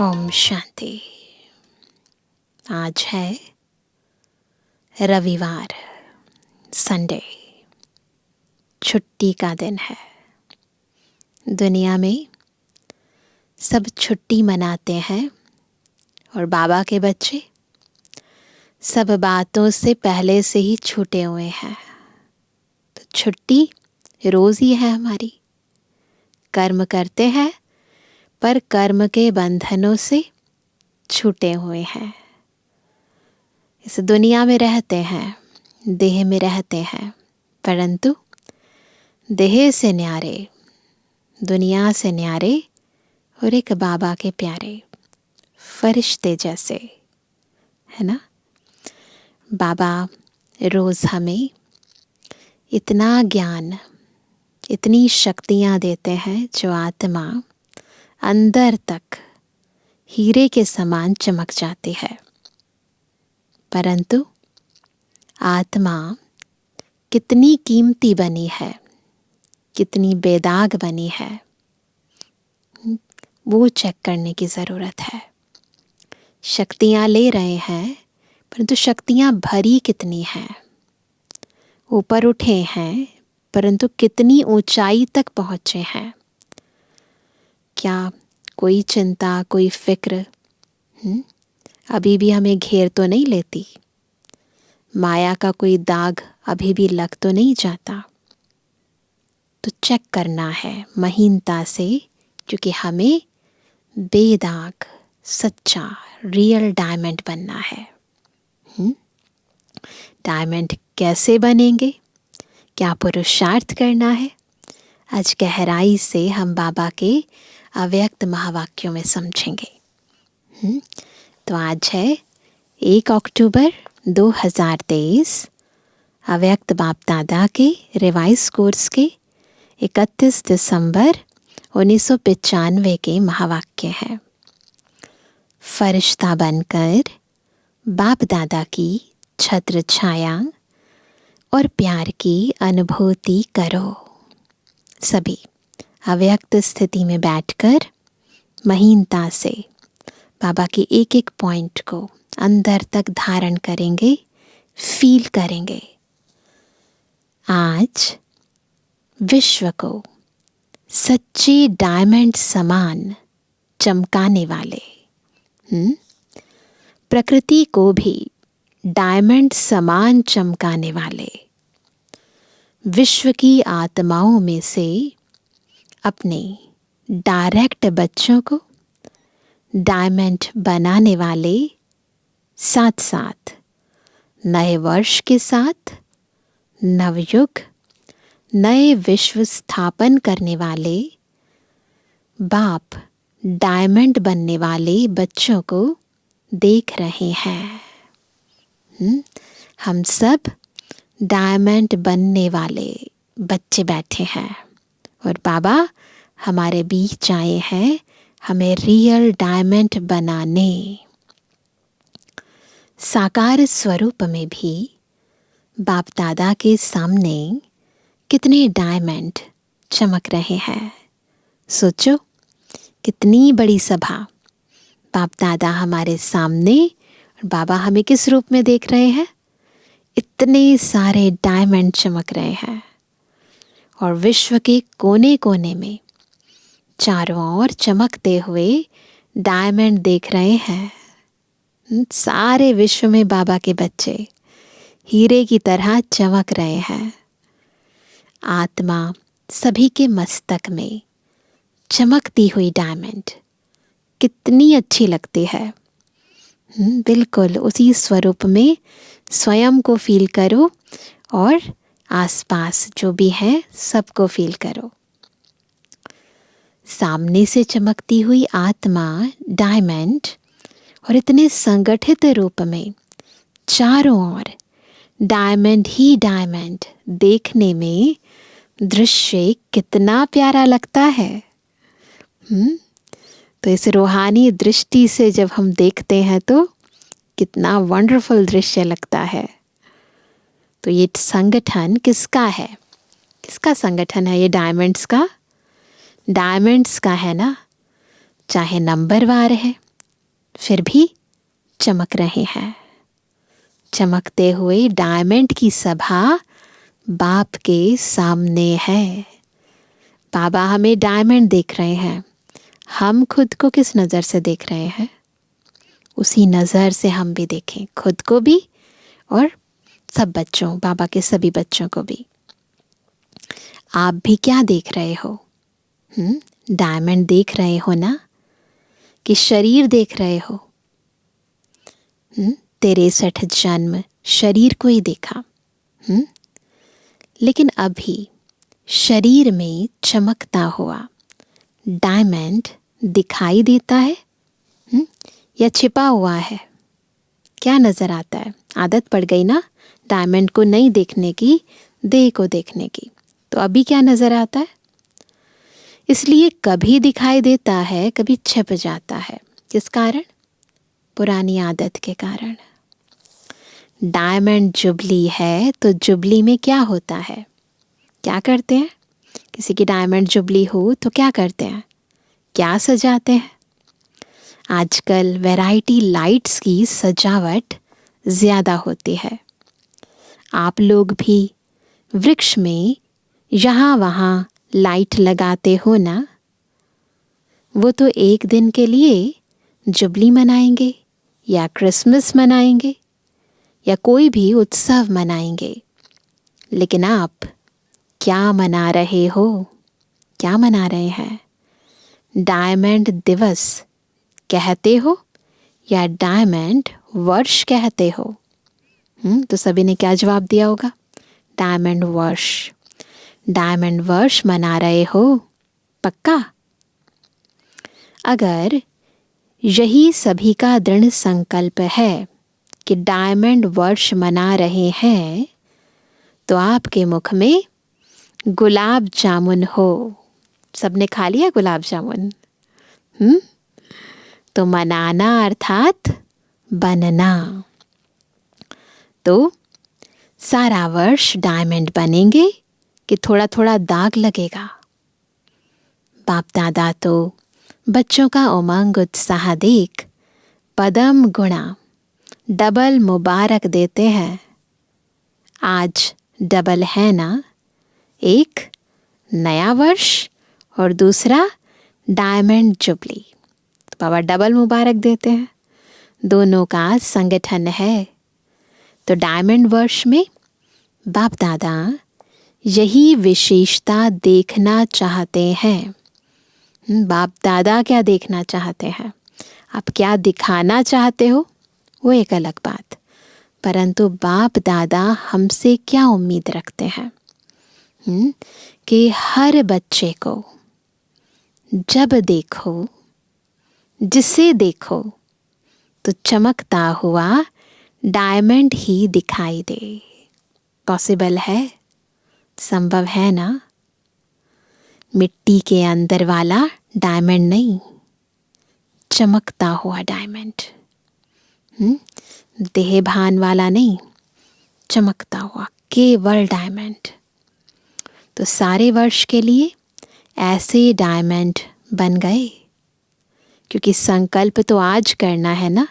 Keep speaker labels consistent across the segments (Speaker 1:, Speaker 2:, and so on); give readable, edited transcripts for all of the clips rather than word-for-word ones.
Speaker 1: ओम शांति। आज है रविवार, संडे, छुट्टी का दिन है। दुनिया में सब छुट्टी मनाते हैं और बाबा के बच्चे सब बातों से पहले से ही छूटे हुए हैं। तो छुट्टी रोज ही है हमारी। कर्म करते हैं पर कर्म के बंधनों से छूटे हुए हैं। इस दुनिया में रहते हैं, देह में रहते हैं, परंतु देह से न्यारे, दुनिया से न्यारे और एक बाबा के प्यारे फरिश्ते जैसे, है ना। बाबा रोज हमें इतना ज्ञान, इतनी शक्तियाँ देते हैं जो आत्मा अंदर तक हीरे के समान चमक जाती है। परंतु आत्मा कितनी कीमती बनी है, कितनी बेदाग बनी है, वो चेक करने की ज़रूरत है। शक्तियाँ ले रहे हैं परंतु शक्तियाँ भरी कितनी हैं। ऊपर उठे हैं परंतु कितनी ऊंचाई तक पहुँचे हैं। क्या कोई चिंता, कोई फिक्र अभी भी हमें घेर तो नहीं लेती? माया का कोई दाग अभी भी लग तो नहीं जाता? तो चेक करना है महीनता से, क्योंकि हमें बेदाग, सच्चा, रियल डायमंड बनना है। डायमंड कैसे बनेंगे, क्या पुरुषार्थ करना है, आज गहराई से हम बाबा के अव्यक्त महावाक्यों में समझेंगे। तो आज है 1 अक्टूबर 2023, अव्यक्त बाप दादा के रिवाइज कोर्स के 31 दिसंबर 1995 के महावाक्य है। फरिश्ता बनकर बाप दादा की छत्र छाया और प्यार की अनुभूति करो। सभी अव्यक्त स्थिति में बैठकर महीनता से बाबा के एक एक पॉइंट को अंदर तक धारण करेंगे, फील करेंगे। आज विश्व को सच्चे डायमंड समान चमकाने वाले, प्रकृति को भी डायमंड समान चमकाने वाले विश्व की आत्माओं में से अपने डायरेक्ट बच्चों को डायमंड बनाने वाले, साथ साथ नए वर्ष के साथ नवयुग, नए विश्व स्थापन करने वाले बाप डायमंड बनने वाले बच्चों को देख रहे हैं। हम सब डायमंड बनने वाले बच्चे बैठे हैं और बाबा हमारे बीच आए हैं हमें रियल डायमंड बनाने। साकार स्वरूप में भी बाप दादा के सामने कितने डायमंड चमक रहे हैं। सोचो, कितनी बड़ी सभा, बाप दादा हमारे सामने और बाबा हमें किस रूप में देख रहे हैं? इतने सारे डायमंड चमक रहे हैं और विश्व के कोने कोने में चारों ओर चमकते हुए डायमंड देख रहे हैं। सारे विश्व में बाबा के बच्चे हीरे की तरह चमक रहे हैं। आत्मा सभी के मस्तक में चमकती हुई डायमंड कितनी अच्छी लगती है। बिल्कुल उसी स्वरूप में स्वयं को फील करो और आसपास जो भी है सबको फील करो। सामने से चमकती हुई आत्मा डायमंड और इतने संगठित रूप में चारों ओर डायमंड ही डायमंड देखने में दृश्य कितना प्यारा लगता है। तो इस रूहानी दृष्टि से जब हम देखते हैं तो कितना वंडरफुल दृश्य लगता है। तो ये संगठन किसका है? किसका संगठन है ये? डायमंड्स का। डायमंड्स का है ना। चाहे नंबर वार है, फिर भी चमक रहे हैं। चमकते हुए डायमंड की सभा बाप के सामने है। बाबा हमें डायमंड देख रहे हैं। हम खुद को किस नज़र से देख रहे हैं? उसी नज़र से हम भी देखें, खुद को भी और सब बच्चों, बाबा के सभी बच्चों को भी। आप भी क्या देख रहे हो? डायमंड देख रहे हो ना, कि शरीर देख रहे हो? 63 जन्म शरीर को ही देखा, लेकिन अभी शरीर में चमकता हुआ डायमंड दिखाई देता है या छिपा हुआ है? क्या नज़र आता है? आदत पड़ गई ना डायमंड को नहीं देखने की, देह को देखने की। तो अभी क्या नज़र आता है? इसलिए कभी दिखाई देता है, कभी छिप जाता है। किस कारण? पुरानी आदत के कारण। डायमंड जुबली है तो जुबली में क्या होता है? क्या करते हैं? किसी की डायमंड जुबली हो तो क्या करते हैं? क्या सजाते हैं? आजकल वैरायटी लाइट्स की सजावट ज़्यादा होती है। आप लोग भी वृक्ष में यहाँ वहाँ लाइट लगाते हो ना? वो तो एक दिन के लिए जुबली मनाएंगे या क्रिसमस मनाएंगे या कोई भी उत्सव मनाएंगे, लेकिन आप क्या मना रहे हो? क्या मना रहे हैं? डायमंड दिवस कहते हो या डायमंड वर्ष कहते हो? तो सभी ने क्या जवाब दिया होगा? डायमंड वर्ष। डायमंड वर्ष मना रहे हो? पक्का? अगर यही सभी का दृढ़ संकल्प है कि डायमंड वर्ष मना रहे हैं, तो आपके मुख में गुलाब जामुन हो। सबने खा लिया गुलाब जामुन? तो मनाना अर्थात बनना। तो सारा वर्ष डायमंड बनेंगे कि थोड़ा थोड़ा दाग लगेगा? बाप दादा तो बच्चों का उमंग उत्साह देख पदम गुणा डबल मुबारक देते हैं। आज डबल है ना, एक नया वर्ष और दूसरा डायमंड जुबली। तो बाबा डबल मुबारक देते हैं, दोनों का संगठन है। तो डायमंड वर्ष में बाप दादा यही विशेषता देखना चाहते हैं। बाप दादा क्या देखना चाहते हैं? आप क्या दिखाना चाहते हो वो एक अलग बात, परंतु बाप दादा हमसे क्या उम्मीद रखते हैं? कि हर बच्चे को जब देखो, जिसे देखो, तो चमकता हुआ डायमंड ही दिखाई दे। पॉसिबल है? संभव है ना? मिट्टी के अंदर वाला डायमंड नहीं, चमकता हुआ डायमंड। देह भान वाला नहीं, चमकता हुआ केवल डायमंड। तो सारे वर्ष के लिए ऐसे डायमंड बन गए, क्योंकि संकल्प तो आज करना है ना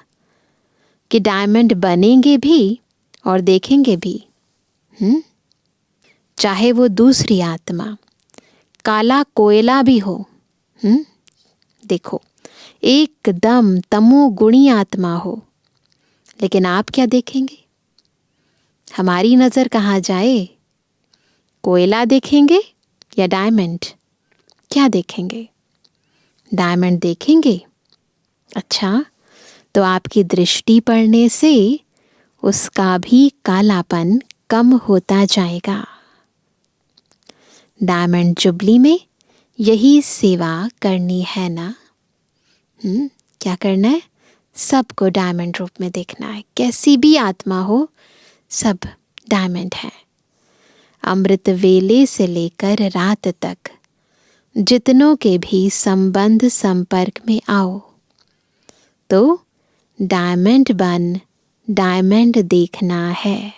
Speaker 1: कि डायमंड बनेंगे भी और देखेंगे भी। चाहे वो दूसरी आत्मा काला कोयला भी हो। देखो, एकदम तमोगुणी आत्मा हो, लेकिन आप क्या देखेंगे? हमारी नज़र कहाँ जाए? कोयला देखेंगे या डायमंड? क्या देखेंगे? डायमंड देखेंगे। अच्छा, तो आपकी दृष्टि पड़ने से उसका भी कालापन कम होता जाएगा। डायमंड जुबली में यही सेवा करनी है ना? क्या करना है? सबको डायमंड रूप में देखना है। कैसी भी आत्मा हो, सब डायमंड है। अमृत वेले से लेकर रात तक जितनों के भी संबंध संपर्क में आओ, तो डायमंड बन डायमंड देखना है।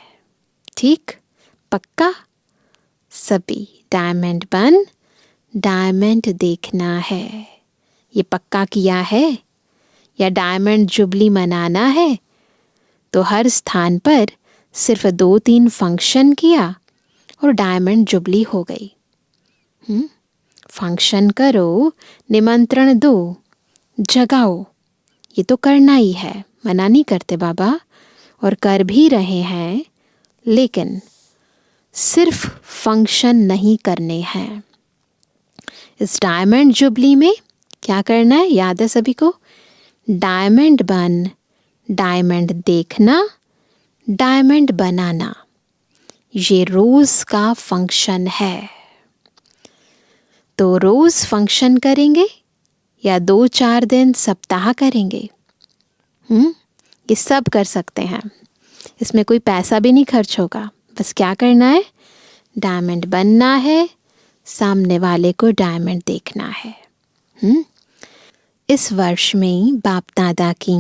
Speaker 1: ठीक? पक्का? सभी डायमंड बन डायमंड देखना है। ये पक्का किया है या डायमंड जुबली मनाना है तो हर स्थान पर सिर्फ 2-3 फंक्शन किया और डायमंड जुबली हो गई। फंक्शन करो, निमंत्रण दो, जगाओ, ये तो करना ही है। मना नहीं करते बाबा और कर भी रहे हैं, लेकिन सिर्फ फंक्शन नहीं करने हैं। इस डायमंड जुबली में क्या करना है, याद है सभी को? डायमंड बन, डायमंड देखना, डायमंड बनाना, ये रोज का फंक्शन है। तो रोज फंक्शन करेंगे या 2-4 दिन सप्ताह करेंगे? ये सब कर सकते हैं। इसमें कोई पैसा भी नहीं खर्च होगा। बस क्या करना है, डायमंड बनना है, सामने वाले को डायमंड देखना है। इस वर्ष में बाप दादा की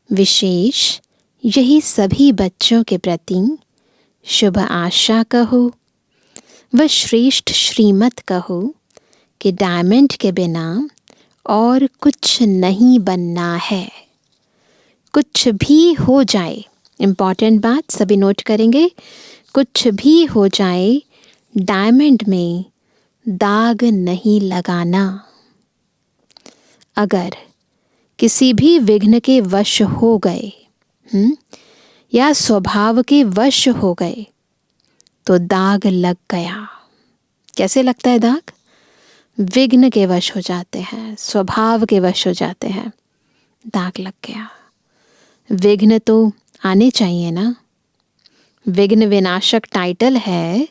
Speaker 1: विशेष यही सभी बच्चों के प्रति शुभ आशा कहो व श्रेष्ठ श्रीमत कहो कि डायमंड के बिना और कुछ नहीं बनना है। कुछ भी हो जाए, इम्पॉर्टेंट बात सभी नोट करेंगे, कुछ भी हो जाए, डायमंड में दाग नहीं लगाना। अगर किसी भी विघ्न के वश हो गए या स्वभाव के वश हो गए तो दाग लग गया। कैसे लगता है दाग? विघ्न के वश हो जाते हैं, स्वभाव के वश हो जाते हैं, दाग लग गया। विघ्न तो आने चाहिए ना। विघ्न विनाशक टाइटल है,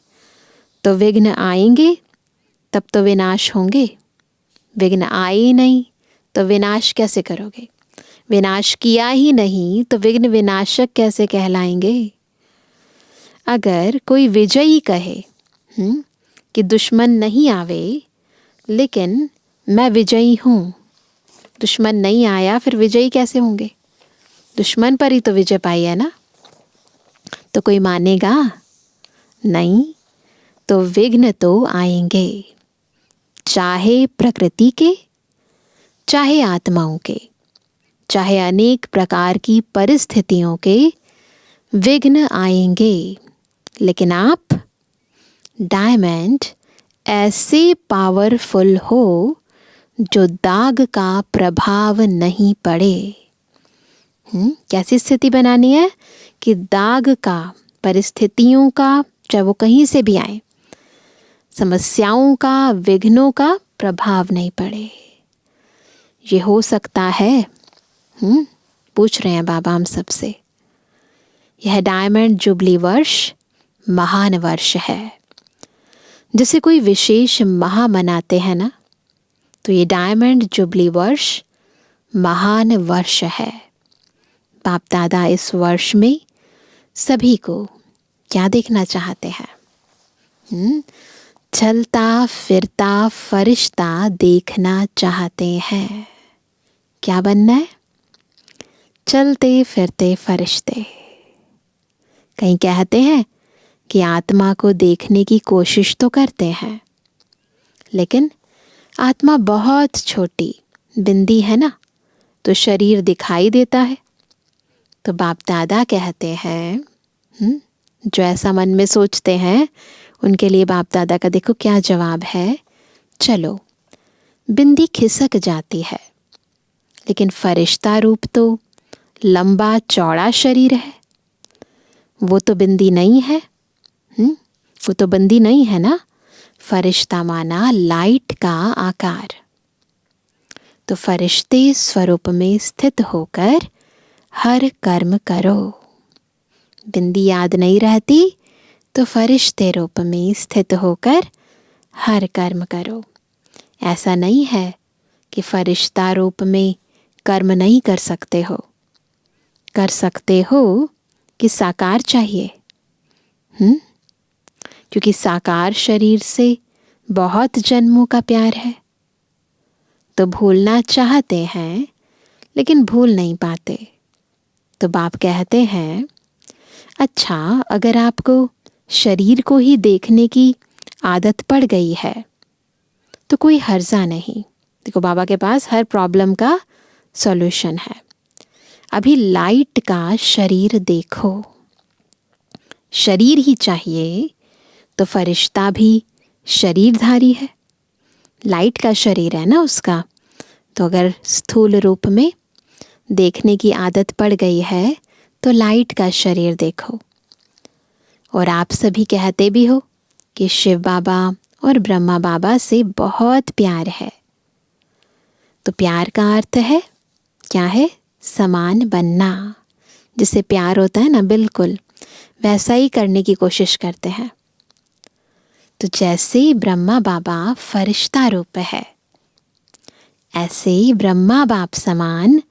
Speaker 1: तो विघ्न आएंगे तब तो विनाश होंगे। विघ्न आए ही नहीं तो विनाश कैसे करोगे? विनाश किया ही नहीं तो विघ्न विनाशक कैसे कहलाएंगे? अगर कोई विजयी कहे कि दुश्मन नहीं आवे, लेकिन मैं विजयी हूँ, दुश्मन नहीं आया, फिर विजयी कैसे होंगे? दुश्मन पर ही तो विजय पाई है ना। तो कोई मानेगा नहीं। तो विघ्न तो आएंगे, चाहे प्रकृति के, चाहे आत्माओं के, चाहे अनेक प्रकार की परिस्थितियों के विघ्न आएंगे। लेकिन आप डायमंड ऐसे पावरफुल हो जो दाग का प्रभाव नहीं पड़े। कैसी स्थिति बनानी है कि दाग का, परिस्थितियों का, चाहे वो कहीं से भी आए, समस्याओं का, विघ्नों का प्रभाव नहीं पड़े। ये हो सकता है? पूछ रहे हैं बाबा हम सबसे। यह डायमंड जुबली वर्ष महान वर्ष है। जैसे कोई विशेष माह मनाते हैं ना, तो ये डायमंड जुबली वर्ष महान वर्ष है। बाप दादा इस वर्ष में सभी को क्या देखना चाहते हैं? चलता फिरता फरिश्ता देखना चाहते हैं। क्या बनना है? चलते फिरते फरिश्ते। कहीं कहते हैं कि आत्मा को देखने की कोशिश तो करते हैं, लेकिन आत्मा बहुत छोटी बिंदी है ना, तो शरीर दिखाई देता है। तो बाप दादा कहते हैं, जो ऐसा मन में सोचते हैं उनके लिए बाप दादा का देखो क्या जवाब है। चलो, बिंदी खिसक जाती है, लेकिन फरिश्ता रूप तो लंबा चौड़ा शरीर है, वो तो बिंदी नहीं है। वो तो बंदी नहीं है ना। फरिश्ता माना लाइट का आकार। तो फरिश्ते स्वरूप में स्थित होकर हर कर्म करो। बिंदी याद नहीं रहती तो फरिश्ते रूप में स्थित होकर हर कर्म करो। ऐसा नहीं है कि फरिश्ता रूप में कर्म नहीं कर सकते हो। कर सकते हो कि साकार चाहिए। क्योंकि साकार शरीर से बहुत जन्मों का प्यार है, तो भूलना चाहते हैं लेकिन भूल नहीं पाते। तो बाप कहते हैं, अच्छा, अगर आपको शरीर को ही देखने की आदत पड़ गई है तो कोई हर्जा नहीं। देखो, बाबा के पास हर प्रॉब्लम का सॉल्यूशन है। अभी लाइट का शरीर देखो, शरीर ही चाहिए तो फरिश्ता भी शरीरधारी है, लाइट का शरीर है ना उसका। तो अगर स्थूल रूप में देखने की आदत पड़ गई है तो लाइट का शरीर देखो। और आप सभी कहते भी हो कि शिव बाबा और ब्रह्मा बाबा से बहुत प्यार है। तो प्यार का अर्थ है क्या है? समान बनना। जिससे प्यार होता है ना, बिल्कुल वैसा ही करने की कोशिश करते हैं। तो जैसे ब्रह्मा बाबा फरिश्ता रूप है, ऐसे ही ब्रह्मा बाप समान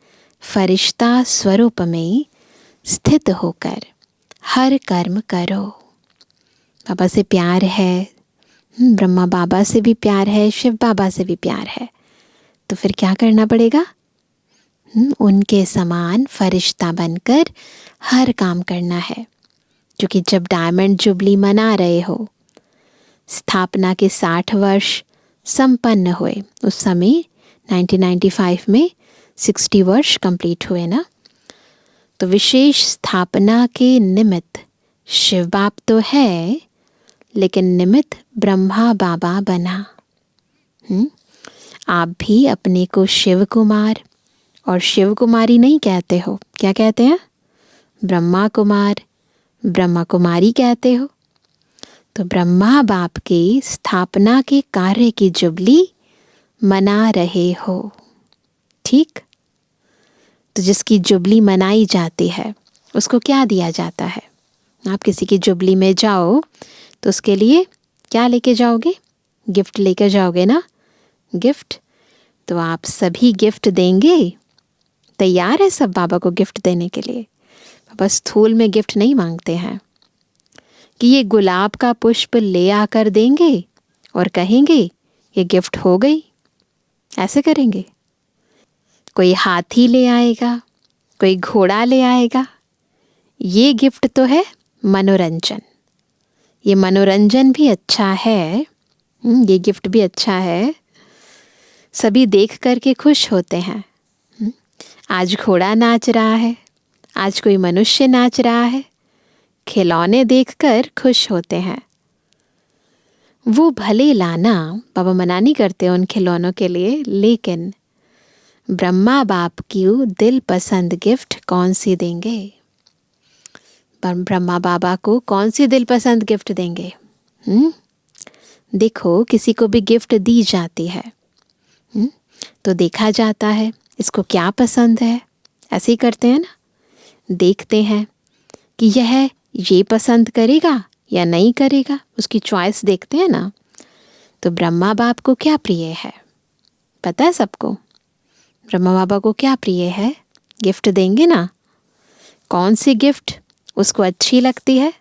Speaker 1: फरिश्ता स्वरूप में स्थित होकर हर कर्म करो। बाबा से प्यार है, ब्रह्मा बाबा से भी प्यार है, शिव बाबा से भी प्यार है। तो फिर क्या करना पड़ेगा? उनके समान फरिश्ता बनकर हर काम करना है। क्योंकि जब डायमंड जुबली मना रहे हो, स्थापना के 60 वर्ष संपन्न हुए, उस समय 1995 में 60 वर्ष कंप्लीट हुए ना। तो विशेष स्थापना के निमित्त शिव बाप तो है, लेकिन निमित्त ब्रह्मा बाबा बना। आप भी अपने को शिव कुमार और शिव कुमारी नहीं कहते हो, क्या कहते हैं? ब्रह्मा कुमार, ब्रह्मा कुमारी कहते हो। तो ब्रह्मा बाप के स्थापना के कार्य की जुबली मना रहे हो, ठीक? तो जिसकी जुबली मनाई जाती है उसको क्या दिया जाता है? आप किसी की जुबली में जाओ तो उसके लिए क्या लेके जाओगे? गिफ्ट लेकर जाओगे ना, गिफ्ट। तो आप सभी गिफ्ट देंगे? तैयार है सब बाबा को गिफ्ट देने के लिए? बाबा स्थूल में गिफ्ट नहीं मांगते हैं कि ये गुलाब का पुष्प ले आकर देंगे और कहेंगे ये गिफ्ट हो गई, ऐसे करेंगे? कोई हाथी ले आएगा, कोई घोड़ा ले आएगा। ये गिफ्ट तो है मनोरंजन। ये मनोरंजन भी अच्छा है, ये गिफ्ट भी अच्छा है, सभी देख करके खुश होते हैं। आज घोड़ा नाच रहा है, आज कोई मनुष्य नाच रहा है, खिलौने देखकर खुश होते हैं। वो भले लाना, बाबा मना नहीं करते उन खिलौनों के लिए, लेकिन ब्रह्मा बाप की दिल पसंद गिफ्ट कौन सी देंगे? ब्रह्मा बाबा को कौन सी दिल पसंद गिफ्ट देंगे? देखो, किसी को भी गिफ्ट दी जाती है तो देखा जाता है इसको क्या पसंद है, ऐसे ही करते हैं ना। देखते हैं कि यह ये पसंद करेगा या नहीं करेगा, उसकी चॉइस देखते हैं ना। तो ब्रह्मा बाप को क्या प्रिय है पता है सबको? ब्रह्मा बाबा को क्या प्रिय है? गिफ्ट देंगे ना। कौन सी गिफ्ट उसको अच्छी लगती है?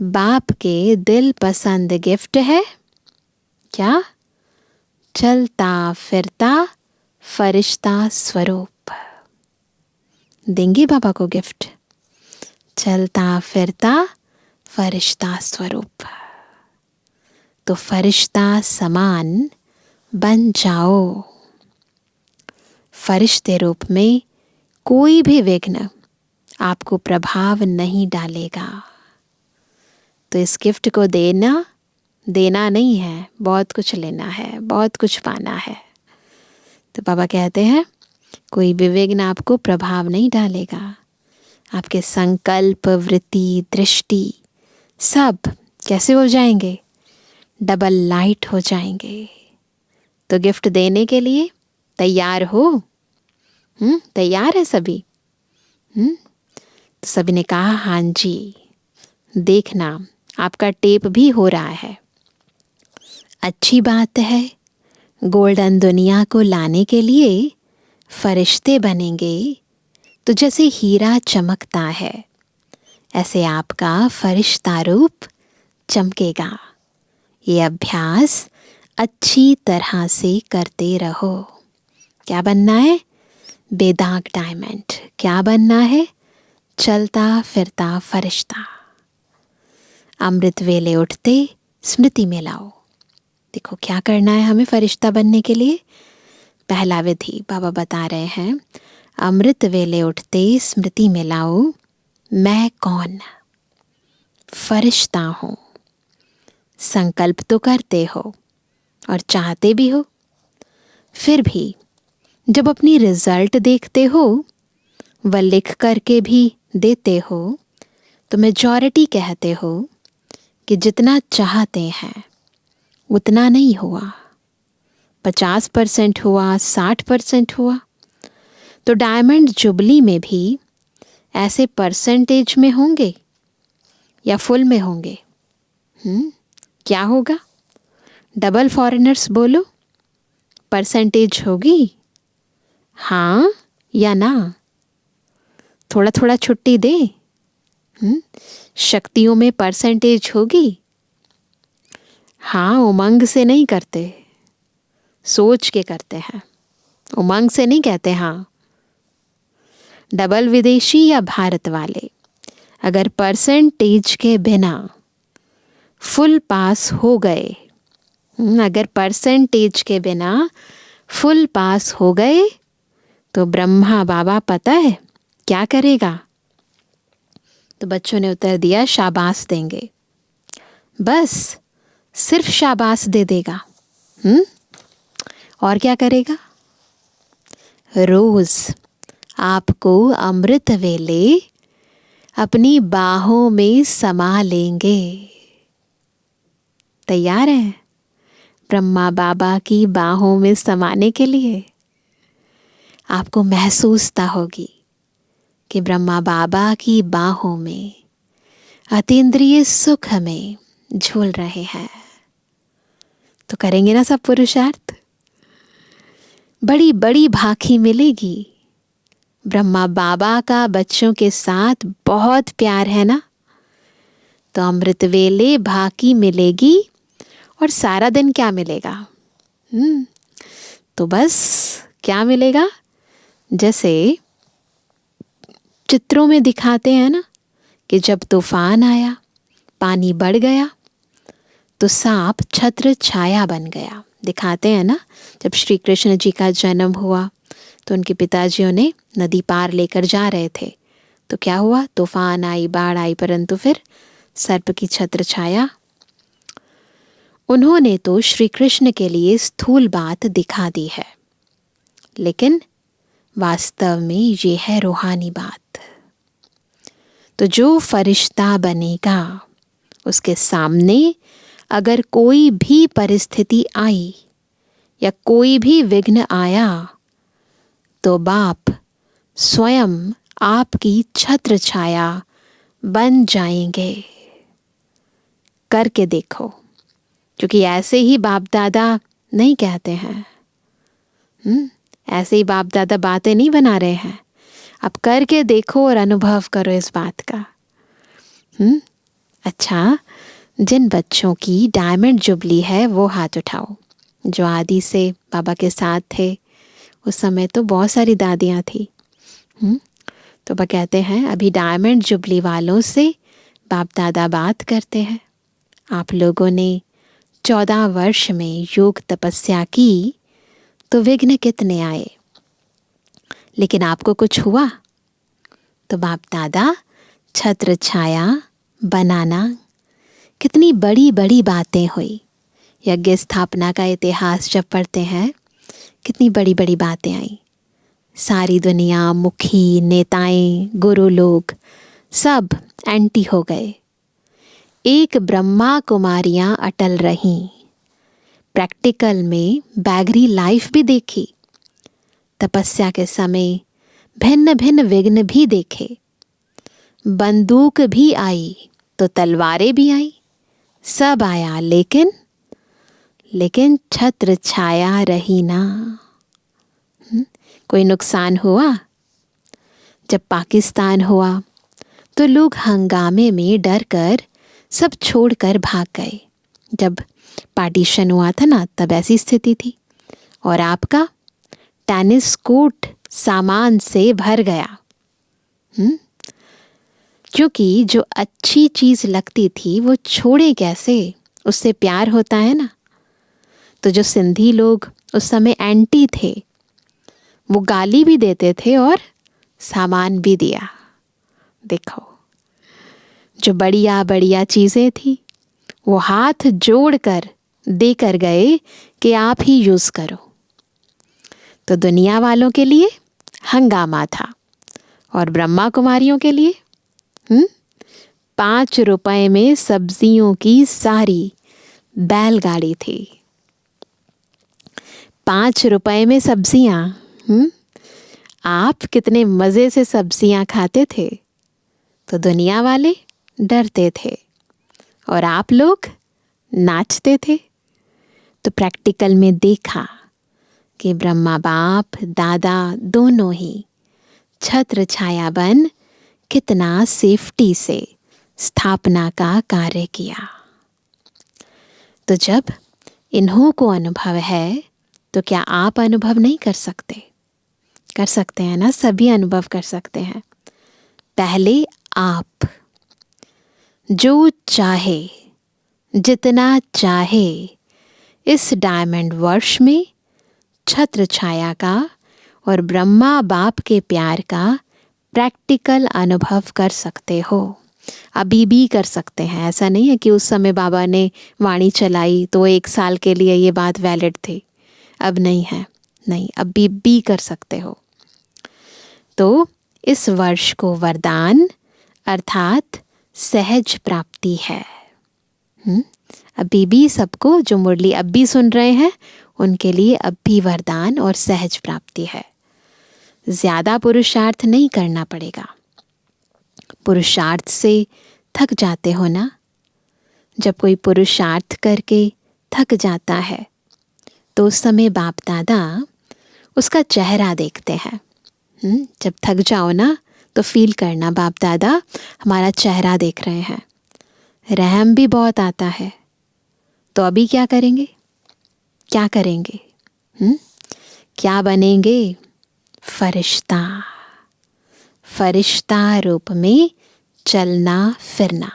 Speaker 1: बाप के दिल पसंद गिफ्ट है क्या? चलता फिरता फरिश्ता स्वरूप। देंगे बाबा को गिफ्ट, चलता फिरता फरिश्ता स्वरूप। तो फरिश्ता समान बन जाओ। फरिश्ते रूप में कोई भी विघ्न आपको प्रभाव नहीं डालेगा। तो इस गिफ्ट को देना नहीं है, बहुत कुछ लेना है, बहुत कुछ पाना है। तो बाबा कहते हैं कोई भी विघ्न आपको प्रभाव नहीं डालेगा। आपके संकल्प, वृत्ति, दृष्टि सब कैसे हो जाएंगे? डबल लाइट हो जाएंगे। तो गिफ्ट देने के लिए तैयार हो? तैयार है सभी? तो सभी ने कहा हाँ जी। देखना, आपका टेप भी हो रहा है। अच्छी बात है। गोल्डन दुनिया को लाने के लिए फरिश्ते बनेंगे तो जैसे हीरा चमकता है, ऐसे आपका फरिश्ता रूप चमकेगा। ये अभ्यास अच्छी तरह से करते रहो। क्या बनना है? बेदाग डायमंड। क्या बनना है? चलता फिरता फरिश्ता। अमृत वेले उठते स्मृति में लाओ। देखो क्या करना है हमें फरिश्ता बनने के लिए? पहला विधि बाबा बता रहे हैं, अमृत वेले उठते स्मृति में लाओ, मैं कौन, फरिश्ता हूँ। संकल्प तो करते हो और चाहते भी हो, फिर भी जब अपनी रिजल्ट देखते हो व लिख करके भी देते हो तो मेजॉरिटी कहते हो कि जितना चाहते हैं उतना नहीं हुआ। 50% हुआ, 60% हुआ। तो डायमंड जुबली में भी ऐसे परसेंटेज में होंगे या फुल में होंगे? क्या होगा? डबल फॉरेनर्स बोलो, परसेंटेज होगी हाँ या ना? थोड़ा थोड़ा छुट्टी दे। शक्तियों में परसेंटेज होगी? हाँ, उमंग से नहीं करते, सोच के करते हैं, उमंग से नहीं कहते। हाँ, डबल विदेशी या भारत वाले अगर परसेंटेज के बिना फुल पास हो गए, अगर परसेंटेज के बिना फुल पास हो गए तो ब्रह्मा बाबा पता है क्या करेगा? तो बच्चों ने उत्तर दिया, शाबाश देंगे। बस सिर्फ शाबाश दे देगा। और क्या करेगा? रोज आपको अमृत वेले अपनी बाहों में समा लेंगे। तैयार है ब्रह्मा बाबा की बाहों में समाने के लिए? आपको महसूसता होगी कि ब्रह्मा बाबा की बाहों में अतीन्द्रिय सुख में झूल रहे हैं। तो करेंगे ना सब पुरुषार्थ? बड़ी बड़ी भाखी मिलेगी। ब्रह्मा बाबा का बच्चों के साथ बहुत प्यार है ना, तो अमृत वेले भाकी मिलेगी। और सारा दिन क्या मिलेगा? तो बस क्या मिलेगा? जैसे चित्रों में दिखाते हैं ना कि जब तूफान आया, पानी बढ़ गया तो सांप छत्र छाया बन गया। दिखाते हैं ना, जब श्री कृष्ण जी का जन्म हुआ तो उनके पिताजियों ने नदी पार लेकर जा रहे थे, तो क्या हुआ? तूफान आई, बाढ़ आई, परंतु फिर सर्प की छत्र छाया। उन्होंने तो श्री कृष्ण के लिए स्थूल बात दिखा दी है, लेकिन वास्तव में ये है रूहानी बात। तो जो फरिश्ता बनेगा उसके सामने अगर कोई भी परिस्थिति आई या कोई भी विघ्न आया तो बाप स्वयं आपकी छत्र छाया बन जाएंगे। करके देखो, क्योंकि ऐसे ही बाप दादा नहीं कहते हैं, ऐसे ही बाप दादा बातें नहीं बना रहे हैं। अब करके देखो और अनुभव करो इस बात का। अच्छा, जिन बच्चों की डायमंड जुबली है वो हाथ उठाओ, जो आदि से बाबा के साथ थे। उस समय तो बहुत सारी दादियाँ थी। तो वह कहते हैं अभी डायमंड जुबली वालों से बाप दादा बात करते हैं। आप लोगों ने 14 वर्ष में योग तपस्या की तो विघ्न कितने आए, लेकिन आपको कुछ हुआ? तो बाप दादा छत्र छाया बनाना, कितनी बड़ी बड़ी बातें हुई। यज्ञ स्थापना का इतिहास जब पढ़ते हैं, कितनी बड़ी बड़ी बातें आई। सारी दुनिया, मुखी, नेताएं, गुरु लोग सब एंटी हो गए। एक ब्रह्मा कुमारियां अटल रहीं। प्रैक्टिकल में बैगरी लाइफ भी देखी। तपस्या के समय भिन्न भिन्न विघ्न भी देखे। बंदूक भी आई तो तलवारें भी आई, सब आया, लेकिन छत्र छाया रही ना। कोई नुकसान हुआ? जब पाकिस्तान हुआ तो लोग हंगामे में डर कर सब छोड़कर भाग गए। जब पार्टीशन हुआ था ना, तब ऐसी स्थिति थी। और आपका टेनिस कोर्ट सामान से भर गया। क्योंकि जो अच्छी चीज लगती थी वो छोड़े कैसे? उससे प्यार होता है ना। तो जो सिंधी लोग उस समय एंटी थे, वो गाली भी देते थे और सामान भी दिया। देखो, जो बढ़िया बढ़िया चीज़ें थी वो हाथ जोड़कर देकर गए कि आप ही यूज़ करो। तो दुनिया वालों के लिए हंगामा था और ब्रह्मा कुमारियों के लिए 5 रुपए में सब्जियों की सारी बैलगाड़ी थी। 5 रुपए में सब्जियां। आप कितने मज़े से सब्जियां खाते थे, तो दुनिया वाले डरते थे और आप लोग नाचते थे। तो प्रैक्टिकल में देखा कि ब्रह्मा बाप दादा दोनों ही छत्र छाया बन कितना सेफ्टी से स्थापना का कार्य किया। तो जब इन्हों को अनुभव है तो क्या आप अनुभव नहीं कर सकते? कर सकते हैं ना, सभी अनुभव कर सकते हैं। पहले आप जो चाहे जितना चाहे इस डायमंड वर्ष में छत्र छाया का और ब्रह्मा बाप के प्यार का प्रैक्टिकल अनुभव कर सकते हो। अभी भी कर सकते हैं। ऐसा नहीं है कि उस समय बाबा ने वाणी चलाई तो 1 साल के लिए ये बात वैलिड थी, अब नहीं है। नहीं, अभी भी कर सकते हो। तो इस वर्ष को वरदान अर्थात सहज प्राप्ति है। अभी भी सबको, जो मुरली अब भी सुन रहे हैं उनके लिए अब भी वरदान और सहज प्राप्ति है। ज़्यादा पुरुषार्थ नहीं करना पड़ेगा। पुरुषार्थ से थक जाते हो ना। जब कोई पुरुषार्थ करके थक जाता है तो उस समय बाप दादा उसका चेहरा देखते हैं। जब थक जाओ ना तो फील करना बाप दादा हमारा चेहरा देख रहे हैं। रहम भी बहुत आता है। तो अभी क्या करेंगे? क्या करेंगे? क्या बनेंगे? फरिश्ता। फरिश्ता रूप में चलना फिरना,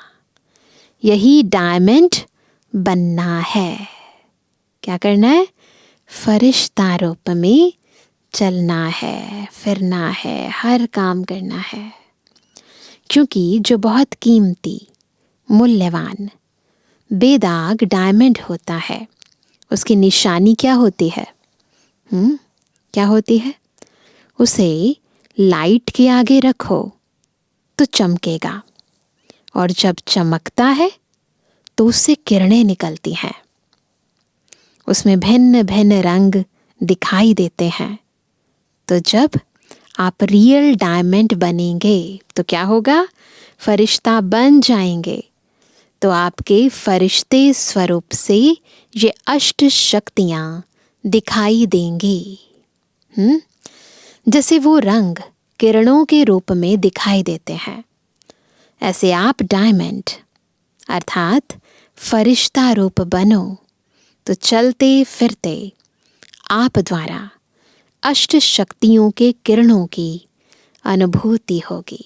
Speaker 1: यही डायमंड बनना है। क्या करना है? फरिश्ता रूप में चलना है, फिरना है, हर काम करना है। क्योंकि जो बहुत कीमती, मूल्यवान, बेदाग डायमंड होता है उसकी निशानी क्या होती है? क्या होती है? उसे लाइट के आगे रखो तो चमकेगा, और जब चमकता है तो उससे किरणें निकलती हैं। उसमें भिन्न भिन्न रंग दिखाई देते हैं। तो जब आप रियल डायमंड बनेंगे तो क्या होगा? फरिश्ता बन जाएंगे तो आपके फरिश्ते स्वरूप से ये अष्ट शक्तियाँ दिखाई देंगी। जैसे वो रंग किरणों के रूप में दिखाई देते हैं, ऐसे आप डायमंड अर्थात फरिश्ता रूप बनो तो चलते फिरते आप द्वारा अष्ट शक्तियों के किरणों की अनुभूति होगी।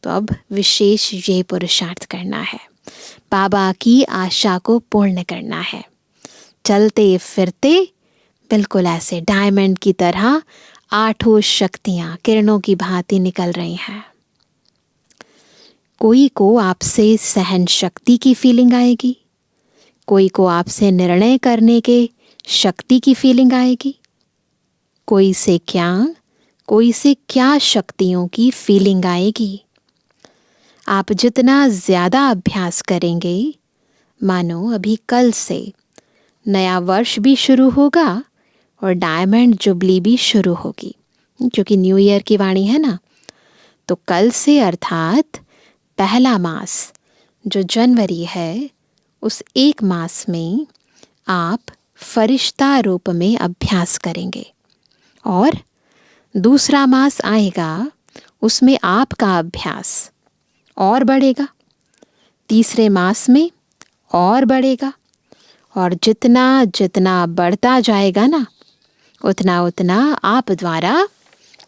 Speaker 1: तो अब विशेष ये पुरुषार्थ करना है, बाबा की आशा को पूर्ण करना है। चलते फिरते बिल्कुल ऐसे डायमंड की तरह 8 शक्तियाँ किरणों की भांति निकल रही हैं। कोई को आपसे सहन शक्ति की फीलिंग आएगी, कोई को आपसे निर्णय करने के शक्ति की फीलिंग आएगी, कोई से क्या शक्तियों की फीलिंग आएगी। आप जितना ज़्यादा अभ्यास करेंगे, मानो अभी कल से नया वर्ष भी शुरू होगा और डायमंड जुबली भी शुरू होगी, क्योंकि न्यू ईयर की वाणी है ना। तो कल से अर्थात पहला मास जो जनवरी है, उस 1 मास में आप फरिश्ता रूप में अभ्यास करेंगे, और दूसरा मास आएगा उसमें आपका अभ्यास और बढ़ेगा, तीसरे मास में और बढ़ेगा, और जितना जितना बढ़ता जाएगा ना उतना उतना आप द्वारा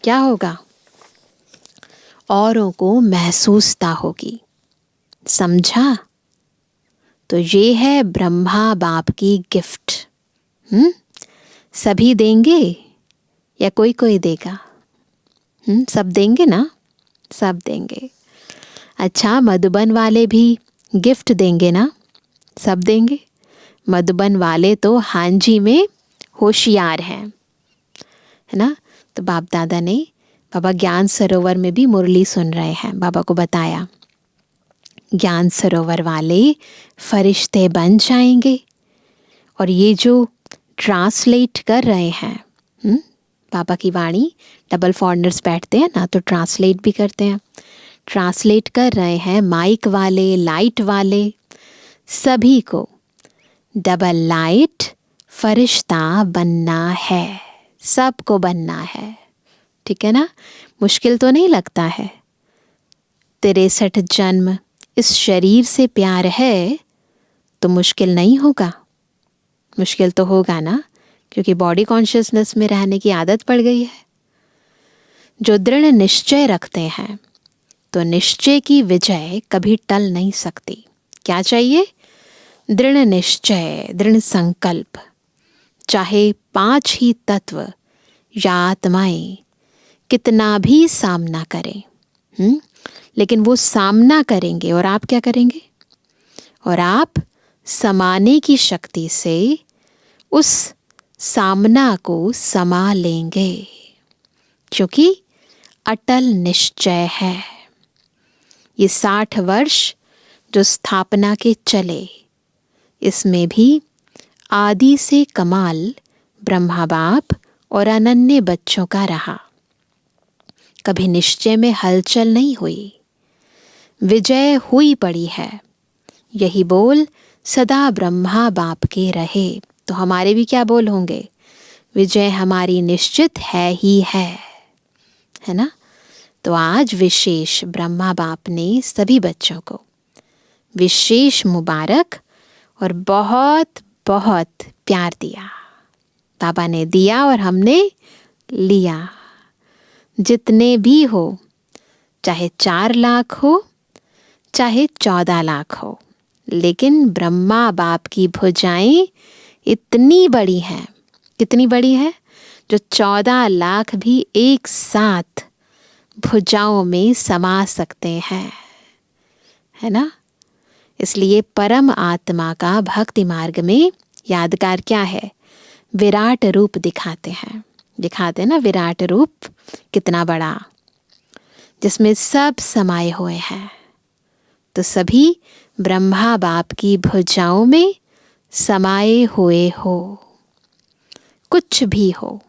Speaker 1: क्या होगा? औरों को महसूसता होगी। समझा? तो ये है ब्रह्मा बाप की गिफ्ट। सभी देंगे या कोई कोई देगा? सब देंगे ना? सब देंगे। अच्छा, मधुबन वाले भी गिफ्ट देंगे ना? सब देंगे। मधुबन वाले तो हांजी में होशियार हैं, है ना? तो बाप दादा ने, बाबा ज्ञान सरोवर में भी मुरली सुन रहे हैं, बाबा को बताया ज्ञान सरोवर वाले फरिश्ते बन जाएंगे। और ये जो ट्रांसलेट कर रहे हैं बाबा की वाणी, डबल फॉरनर्स बैठते हैं ना तो ट्रांसलेट भी करते हैं। ट्रांसलेट कर रहे हैं माइक वाले, लाइट वाले, सभी को डबल लाइट फरिश्ता बनना है, सबको बनना है। ठीक है ना? मुश्किल तो नहीं लगता है? 63 जन्म इस शरीर से प्यार है तो मुश्किल नहीं होगा? मुश्किल तो होगा ना, क्योंकि बॉडी कॉन्शियसनेस में रहने की आदत पड़ गई है। जो दृढ़ निश्चय रखते हैं तो निश्चय की विजय कभी टल नहीं सकती। क्या चाहिए? दृढ़ निश्चय, दृढ़ संकल्प। चाहे 5 ही तत्व या आत्माएं कितना भी सामना करें, लेकिन वो सामना करेंगे और आप क्या करेंगे? और आप समाने की शक्ति से उस सामना को समा लेंगे, क्योंकि अटल निश्चय है। ये 60 वर्ष जो स्थापना के चले, इसमें भी आदि से कमाल ब्रह्मा बाप और अनन्य बच्चों का रहा। कभी निश्चय में हलचल नहीं हुई, विजय हुई पड़ी है। यही बोल सदा ब्रह्मा बाप के रहे। तो हमारे भी क्या बोल होंगे? विजय हमारी निश्चित है ही है ना? तो आज विशेष ब्रह्मा बाप ने सभी बच्चों को विशेष मुबारक और बहुत बहुत प्यार दिया। बाबा ने दिया और हमने लिया। जितने भी हो, चाहे 4 लाख हो, चाहे 14 लाख हो, लेकिन ब्रह्मा बाप की भुजाएं इतनी बड़ी हैं। कितनी बड़ी है? जो 14 लाख भी एक साथ भुजाओं में समा सकते हैं, है ना? इसलिए परम आत्मा का भक्ति मार्ग में यादगार क्या है? विराट रूप दिखाते हैं ना, विराट रूप कितना बड़ा, जिसमें सब समाये हुए हैं। तो सभी ब्रह्मा बाप की भुजाओं में समाये हुए हो। कुछ भी हो,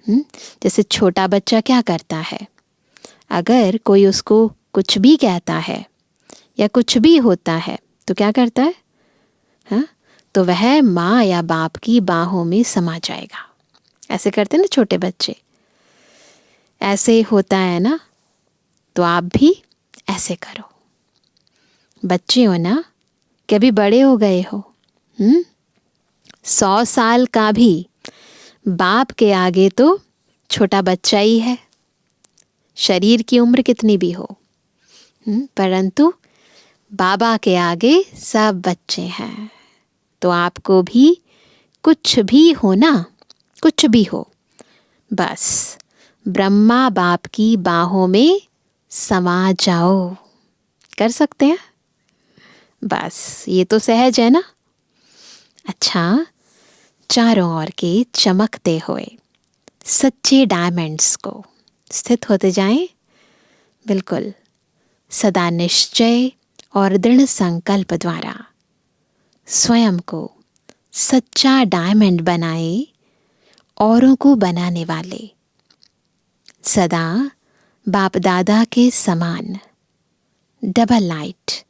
Speaker 1: जैसे छोटा बच्चा क्या करता है? अगर कोई उसको कुछ भी कहता है या कुछ भी होता है तो क्या करता है? तो वह माँ या बाप की बाहों में समा जाएगा। ऐसे करते हैं ना छोटे बच्चे, ऐसे होता है ना? तो आप भी ऐसे करो। बच्चे हो ना, कभी बड़े हो गए हो? 100 साल का भी बाप के आगे तो छोटा बच्चा ही है। शरीर की उम्र कितनी भी हो, परंतु बाबा के आगे सब बच्चे हैं। तो आपको भी कुछ भी हो ना, कुछ भी हो, बस ब्रह्मा बाप की बाहों में समा जाओ। कर सकते हैं? बस ये तो सहज है ना? अच्छा, चारों ओर के चमकते हुए सच्चे डायमंड्स को स्थित होते जाएं। बिल्कुल सदा निश्चय और दृढ़ संकल्प द्वारा स्वयं को सच्चा डायमंड बनाए, औरों को बनाने वाले, सदा बाप दादा के समान डबल लाइट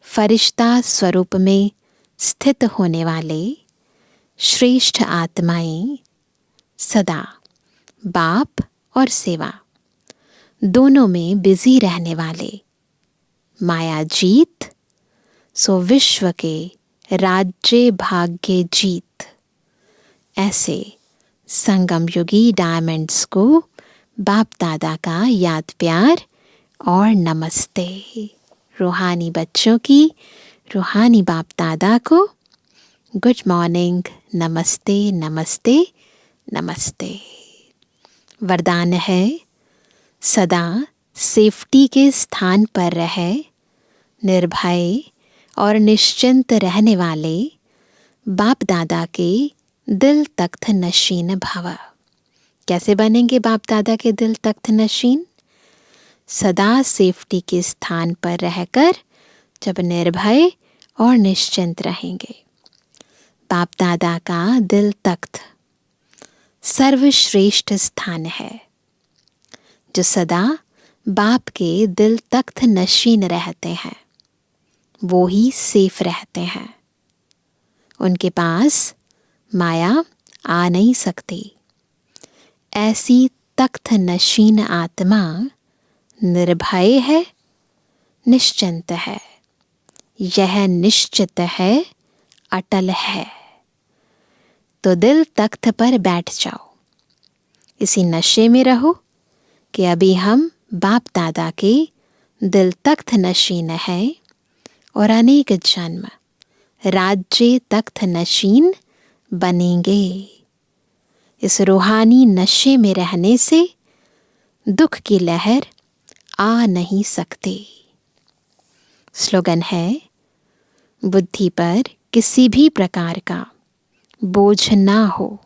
Speaker 1: फरिश्ता स्वरूप में स्थित होने वाले श्रेष्ठ आत्माएं, सदा बाप और सेवा दोनों में बिजी रहने वाले, माया जीत सो विश्व के राज्य भाग्य जीत, ऐसे संगम युगी डायमंड्स को बाप दादा का याद प्यार और नमस्ते। रूहानी बच्चों की रूहानी बाप दादा को गुड मॉर्निंग, नमस्ते नमस्ते नमस्ते। वरदान है सदा सेफ्टी के स्थान पर रहे, निर्भय और निश्चिंत रहने वाले बाप दादा के दिल तख्त नशीन भव। कैसे बनेंगे बाप दादा के दिल तख्त नशीन? सदा सेफ्टी के स्थान पर रहकर जब निर्भय और निश्चिंत रहेंगे। बाप दादा का दिल तख्त सर्वश्रेष्ठ स्थान है। जो सदा बाप के दिल तख्त नशीन रहते हैं वो ही सेफ रहते हैं। उनके पास माया आ नहीं सकती। ऐसी तख्त नशीन आत्मा निर्भय है, निश्चिंत है। यह निश्चित है, अटल है। तो दिल तख्त पर बैठ जाओ। इसी नशे में रहो कि अभी हम बाप दादा के दिल तख्त नशीन है और अनेक जन्म राज्य तख्त नशीन बनेंगे। इस रूहानी नशे में रहने से दुख की लहर आ नहीं सकती। स्लोगन है बुद्धि पर किसी भी प्रकार का बोझ ना हो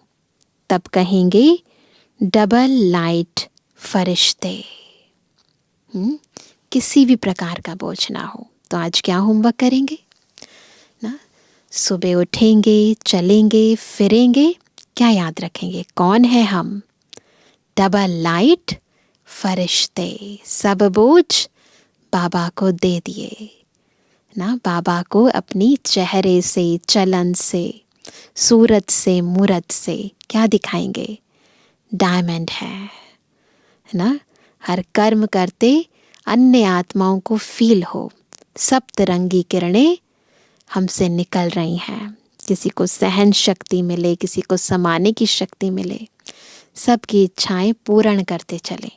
Speaker 1: तब कहेंगे डबल लाइट फरिश्ते। किसी भी प्रकार का बोझ ना हो। तो आज क्या होमवर्क करेंगे ना? सुबह उठेंगे, चलेंगे, फिरेंगे, क्या याद रखेंगे? कौन है हम? डबल लाइट फरिश्ते। सब बोझ बाबा को दे दिए ना। बाबा को अपनी चेहरे से, चलन से, सूरत से, मूरत से क्या दिखाएंगे? डायमंड है ना। हर कर्म करते अन्य आत्माओं को फील हो सप्तरंगी किरणें हमसे निकल रही हैं। किसी को सहन शक्ति मिले, किसी को समाने की शक्ति मिले, सबकी इच्छाएं पूर्ण करते चले।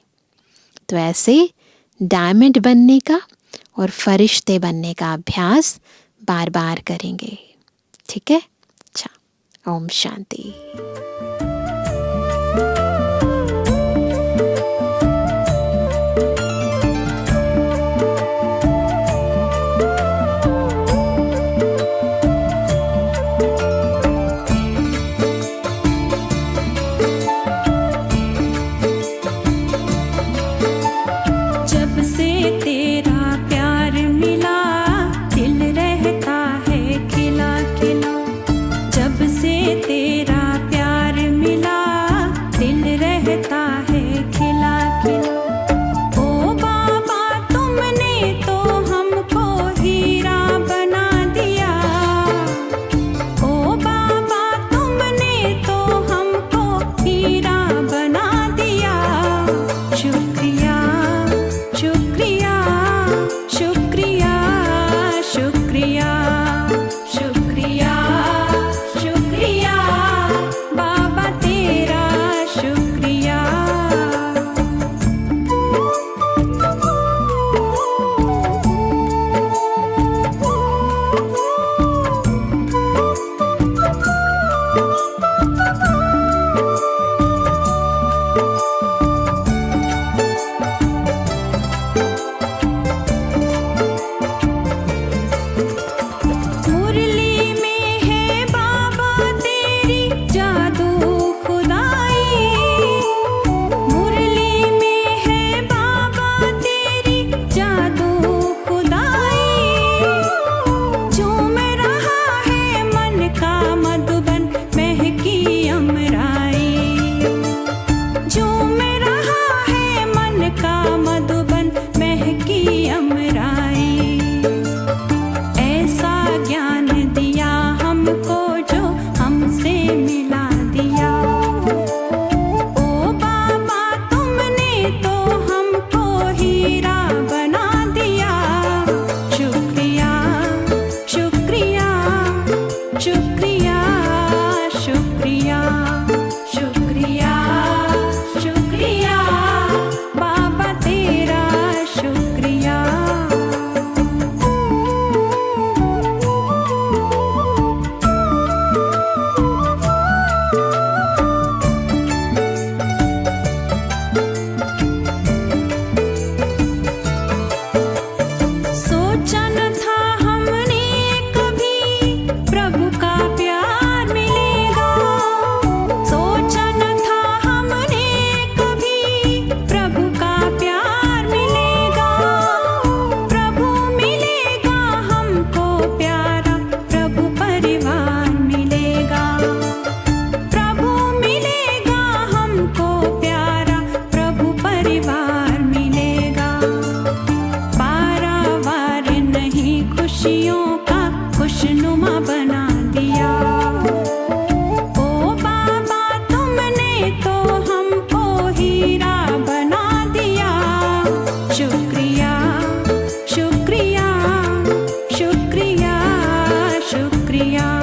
Speaker 1: तो ऐसे डायमंड बनने का और फरिश्ते बनने का अभ्यास बार बार करेंगे। ठीक है? अच्छा, ओम शांति।
Speaker 2: दिल खुशनुमा बना दिया। ओ बाबा तुमने तो हमको हीरा बना दिया। शुक्रिया शुक्रिया शुक्रिया शुक्रिया।